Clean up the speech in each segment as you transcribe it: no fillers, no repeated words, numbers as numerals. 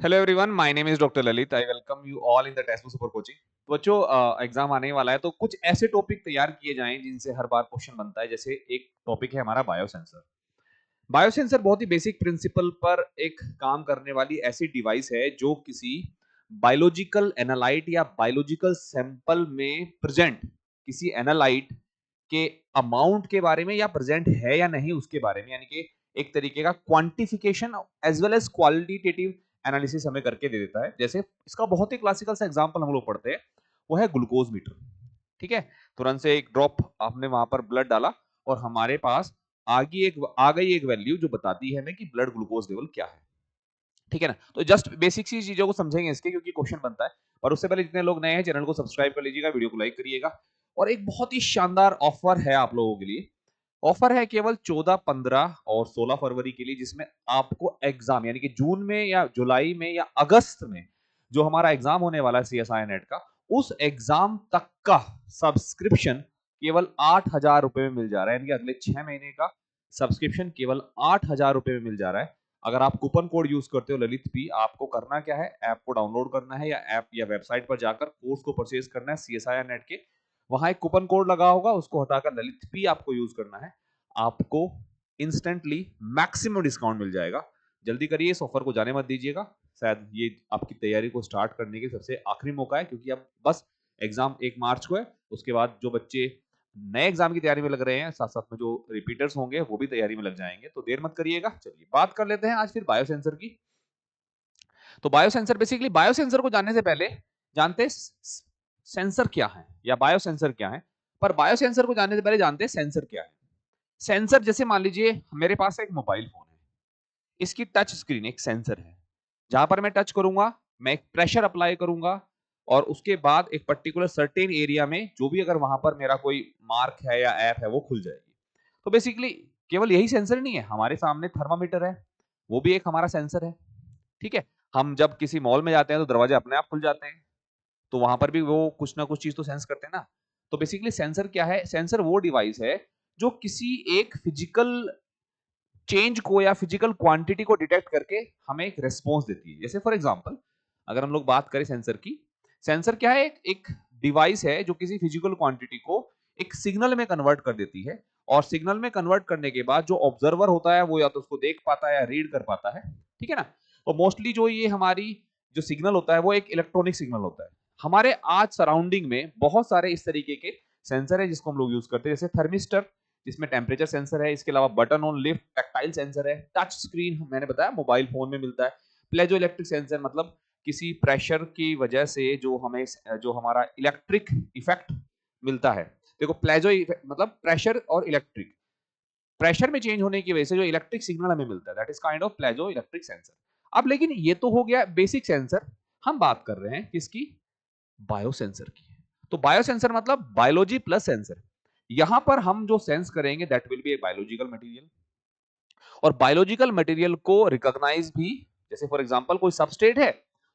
Hello everyone, my name is doctor Lalit. I welcome you all in the text book super coaching. तो बच्चों, exam आने वाला है तो कुछ ऐसे टॉपिक तैयार किए जाएं जिनसे हर बार क्वेश्चन बनता है। जैसे एक टॉपिक है हमारा बायोसेंसर। बायोसेंसर बहुत ही बेसिक प्रिंसिपल पर एक काम करने वाली ऐसी डिवाइस है जो किसी बायोलॉजिकल एनालाइट या बायोलॉजिकल सैंपल में प्रेजेंट किसी एनालाइट के अमाउंट के बारे में या प्रेजेंट है या नहीं उसके बारे में, यानी कि एक तरीके का quantification as well as qualitative analysis हमें करके दे देता है। जैसे इसका बहुत ही क्लासिकल सा एग्जांपल हम लोग पढ़ते हैं, वो है ग्लूकोज मीटर। ठीक है, तुरंत से एक ड्रॉप आपने वहां पर ब्लड डाला और हमारे पास आ गई एक वैल्यू जो बताती है हमें कि ब्लड ग्लूकोज लेवल क्या है। ठीक है ना, तो जस्ट बेसिक सी चीजों को समझेंगे इसके, क्योंकि क्वेश्चन बनता है। और उससे पहले जितने लोग नए हैं चैनल को सब्सक्राइब कर लीजिएगा, वीडियो को लाइक करिएगा। और एक बहुत ही शानदार ऑफर है आप लोगों के लिए। ऑफर है केवल 14, 15 और 16 फरवरी के लिए, जिसमें आपको एग्जाम यानी कि जून में या जुलाई में या अगस्त में जो हमारा एग्जाम होने वाला है सीएसआई नेट का, उस एग्जाम तक का सब्सक्रिप्शन केवल 8,000 रुपए में मिल जा रहा है। यानी कि अगले 6 महीने का सब्सक्रिप्शन केवल 8,000 रुपए में मिल जा रहा है। अगर आप कूपन कोड यूज करते हो ललित पी, आपको करना क्या है, ऐप को डाउनलोड करना है या ऐप या वेबसाइट पर जाकर कोर्स को परचेज करना है सीएसआई नेट के। वहां एक कूपन कोड लगा होगा, उसको हटाकर ललित पी आपको यूज करना है। आपको इंस्टेंटली मैक्सिमम डिस्काउंट मिल जाएगा। जल्दी करिए, इस ऑफर को जाने मत दीजिएगा। शायद ये आपकी तैयारी को स्टार्ट करने के सबसे आखिरी मौका है, क्योंकि अब बस एग्जाम 1 मार्च को है। उसके बाद जो बच्चे नए एग्जाम की तैयारी में लग रहे हैं, साथ साथ में जो रिपीटर्स होंगे वो भी तैयारी में लग जाएंगे, तो देर मत करिएगा। चलिए बात कर लेते हैं आज फिर बायोसेंसर की। तो बायोसेंसर, बेसिकली बायोसेंसर को जानने से पहले जानते हैं सेंसर क्या है या बायोसेंसर क्या है। पर बायोसेंसर को जानने से पहले जानते हैं सेंसर क्या है। सेंसर, जैसे मान लीजिए मेरे पास एक मोबाइल फोन है, इसकी टच स्क्रीन एक सेंसर है। जहां पर मैं टच करूंगा, मैं एक प्रेशर अप्लाई करूंगा और उसके बाद एक पर्टिकुलर सर्टेन एरिया में जो भी अगर वहां पर मेरा कोई मार्क है या ऐप है वो खुल जाएगी। तो बेसिकली केवल यही सेंसर नहीं है, हमारे सामने थर्मामीटर है, वो भी एक हमारा सेंसर है। ठीक है, हम जब किसी मॉल में जाते हैं तो दरवाजे अपने आप खुल जाते हैं, तो वहां पर भी वो कुछ ना कुछ चीज तो सेंस करते हैं ना। तो बेसिकली सेंसर क्या है, सेंसर वो डिवाइस है जो किसी एक फिजिकल चेंज को या फिजिकल क्वांटिटी को डिटेक्ट करके हमें एक रेस्पॉन्स देती है। जैसे फॉर एग्जांपल अगर हम लोग बात करें सेंसर की, सेंसर क्या है, एक डिवाइस है जो किसी फिजिकल क्वांटिटी को एक सिग्नल में कन्वर्ट कर देती है। और सिग्नल में कन्वर्ट करने के बाद जो ऑब्जर्वर होता है वो या तो उसको देख पाता है या रीड कर पाता है। ठीक है ना, तो मोस्टली जो ये हमारी जो सिग्नल होता है वो एक इलेक्ट्रॉनिक सिग्नल होता है। हमारे आज सराउंडिंग में बहुत सारे इस तरीके के सेंसर है जिसको हम लोग यूज करते हैं, जैसे थर्मिस्टर जिसमें टेम्परेचर सेंसर है, इसके अलावा button on lift tactile sensor है, टच स्क्रीन मैंने बताया मोबाइल फोन में मिलता है, प्लेजो इलेक्ट्रिक सेंसर मतलब किसी प्रेशर की वजह से जो हमें जो हमारा इलेक्ट्रिक इफेक्ट मिलता है। देखो प्लेजो मतलब प्रेशर और इलेक्ट्रिक, प्रेशर में चेंज होने की वजह से जो इलेक्ट्रिक सिग्नल हमें मिलता है that is kind of piezoelectric sensor. अब लेकिन ये तो हो गया बेसिक सेंसर, हम बात कर रहे हैं किसकी, बायोसेंसर की। तो बायोसेंसर मतलब बायोलॉजी प्लस सेंसर। यहां पर हम जो सेंस करेंगे that will be a biological material, और बायोलॉजिकल मटेरियल को रिकॉग्नाइज भी, जैसे फॉर एग्जांपल कोई सबस्ट्रेट है,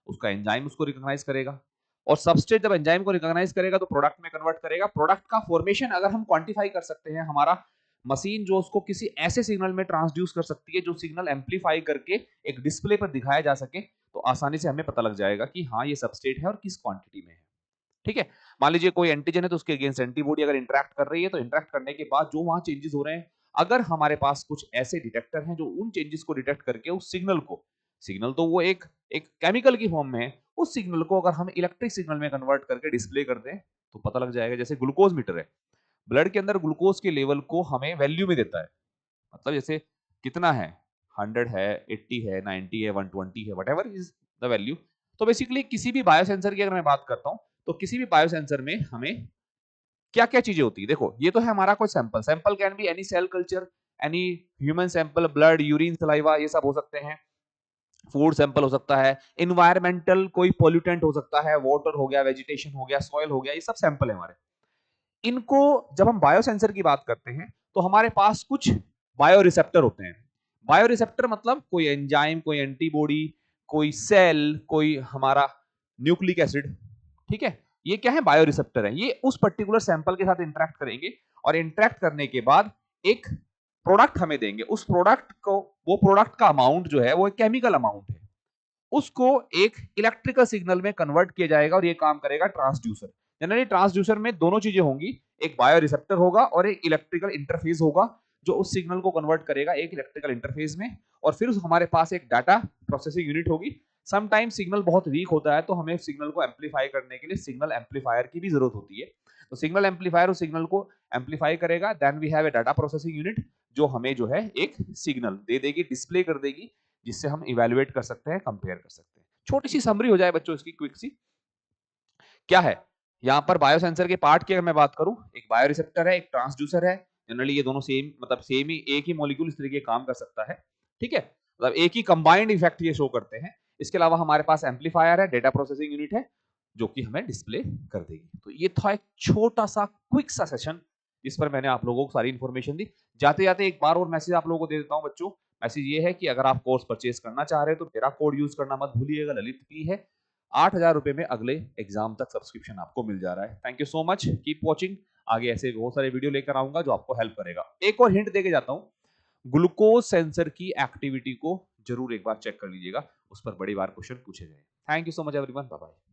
उसका एंजाइम उसको रिकॉग्नाइज करेगा, और सबस्ट्रेट जब एंजाइम को रिकॉग्नाइज करेगा तो प्रोडक्ट में कन्वर्ट करेगा। प्रोडक्ट का फॉर्मेशन अगर हम क्वांटिफाई कर सकते हैं, हमारा मशीन जो उसको किसी ऐसे सिग्नल में ट्रांसड्यूस कर सकती है जो सिग्नल एम्पलीफाई करके एक डिस्प्ले पर दिखाया जा सके, तो आसानी से हमें पता लग जाएगा कि हाँ ये सबस्ट्रेट है और किस क्वांटिटी में है। ठीक है, मान लीजिए कोई एंटीजन है तो उसके अगेंस्ट एंटीबॉडी अगर इंटरेक्ट कर रही है, तो इंटरेक्ट करने के बाद जो वहां चेंजेस हो रहे हैं, अगर हमारे पास कुछ ऐसे डिटेक्टर हैं जो उन चेंजेस को डिटेक्ट करके उस सिग्नल को, सिग्नल तो वो एक एक केमिकल की फॉर्म में है, उस सिग्नल को अगर हम इलेक्ट्रिक सिग्नल में कन्वर्ट करके डिस्प्ले कर दें तो पता लग जाएगा। जैसे ग्लूकोज मीटर है, ब्लड के अंदर ग्लूकोज के लेवल को हमें वैल्यू में देता है, मतलब जैसे कितना है, 100 है, 80 है, 90 है, 120 है, what ever is the value. तो बेसिकली किसी भी बायोसेंसर की अगर मैं बात करता हूं, तो किसी भी बायोसेंसर में हमें क्या क्या चीजें होती है। देखो ये तो है हमारा कोई sample, sample can be any cell culture, any human sample, blood, urine, saliva, ये सब हो सकते हैं। फूड सैंपल हो सकता है, इन्वायरमेंटल कोई पोल्यूटेंट हो सकता है, वाटर हो गया, वेजिटेशन हो गया, सॉइल हो गया, ये सब सैंपल है हमारे। इनको जब हम बायोसेंसर की बात करते हैं तो हमारे पास कुछ बायो रिसेप्टर होते हैं। बायो रिसेप्टर मतलब कोई एंजाइम, कोई एंटीबॉडी, कोई सेल, कोई हमारा न्यूक्लिक एसिड। ठीक है, ये क्या है, बायो रिसेप्टर है। ये उस पर्टिकुलर सैंपल के साथ इंटरेक्ट करेंगे और इंटरेक्ट करने के बाद एक प्रोडक्ट हमें देंगे। उस प्रोडक्ट को, वो प्रोडक्ट का अमाउंट जो है वो एक केमिकल अमाउंट है। उसको एक इलेक्ट्रिकल सिग्नल में कन्वर्ट किया जाएगा और ये काम करेगा ट्रांसड्यूसर। जनरली ट्रांसड्यूसर में दोनों चीजें होंगी, एक बायो रिसेप्टर होगा और एक इलेक्ट्रिकल इंटरफेस होगा जो उस सिग्नल को कन्वर्ट करेगा एक इलेक्ट्रिकल इंटरफेस में, और फिर हमारे पास एक डाटा प्रोसेसिंग यूनिट होगी। समटाइम सिग्नल बहुत वीक होता है तो हमें सिग्नल को एम्पलीफाई करने के लिए सिग्नल एम्पलीफायर की भी जरूरत होती है। तो सिग्नल एम्पलीफायर उस सिग्नल को एम्पलीफाई करेगा, then we have a data processing unit जो हमें जो है एक सिग्नल दे देगी, डिस्प्ले कर देगी, जिससे हम इवेलुएट कर सकते हैं, कंपेयर कर सकते हैं। छोटी सी समरी हो जाए बच्चों इसकी, क्विक सी। क्या है यहाँ पर बायोसेंसर के पार्ट की अगर मैं बात करूं, एक बायो रिसेप्टर है, एक ट्रांसड्यूसर है। जनरली ये दोनों सेम, मतलब सेम ही, एक ही मॉलिक्यूल इस तरीके काम कर सकता है, ठीक है, मतलब एक ही कंबाइंड इफेक्ट ये शो करते हैं। इसके अलावा हमारे पास एम्पलीफायर है, डेटा प्रोसेसिंग यूनिट है जो कि हमें डिस्प्ले कर देगी। तो ये था एक छोटा सा क्विक सा सेशन जिस पर मैंने आप लोगों को सारी इंफॉर्मेशन दी। जाते जाते एक बार और मैसेज आप लोगों को दे देता हूं बच्चों। मैसेज ये है कि अगर आप कोर्स परचेज करना चाह रहे हैं तो मेरा कोड यूज करना मत भूलिएगा, ललित पी है। 8,000 रुपए में अगले एग्जाम तक सब्सक्रिप्शन आपको मिल जा रहा है। Thank you so much, keep watching. आगे ऐसे बहुत सारे वीडियो लेकर आऊंगा जो आपको हेल्प करेगा। एक और हिंट देके जाता हूं, ग्लूकोज सेंसर की एक्टिविटी को जरूर एक बार चेक कर लीजिएगा, उस पर बड़ी बार क्वेश्चन पूछे गए। Thank you so much everyone, bye bye.